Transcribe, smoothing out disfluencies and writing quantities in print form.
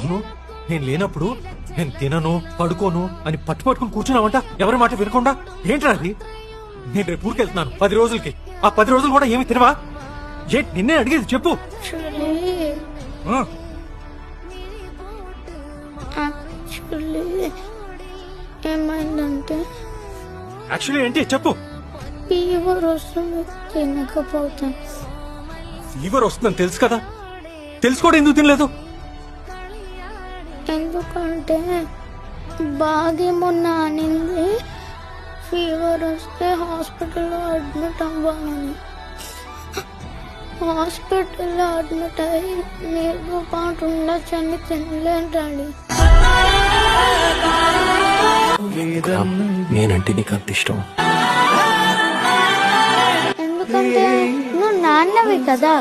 అవును, నేను లేనప్పుడు నేను తినను పడుకోను అని పట్టుకుని కూర్చున్నావంట, ఎవరి మాట వినకుండా. ఏంట్రా అది? నేను రేపు ఊరికెళ్తున్నాను 10 రోజులకి. ఆ 10 రోజులు కూడా ఏమి తినవా? నిన్నే అడిగేది, చెప్పు. ఆ, ఏమైందంటే యాక్చువల్లీ ఏంటి చెప్పు. ఫీవర్ వస్తుంది, తినకపోతాను. ఫీవర్ వస్తుందని తెలుసు కదా, తెలుసుకోవడం ఎందుకు తినలేదు? ఎందుకంటే బాగేమన్నా అనింది, ఫీవర్ వస్తే హాస్పిటల్లో అడ్మిట్ అవ్వాలని. హాస్పిటల్లో అడ్మిట్ అయ్యి నీతో పాటు ఉండొచ్చని తినలేను డాడీ. నేనంటే నీకు అంత ఇష్టం. ఎందుకంటే నువ్వు నాన్నవి కదా.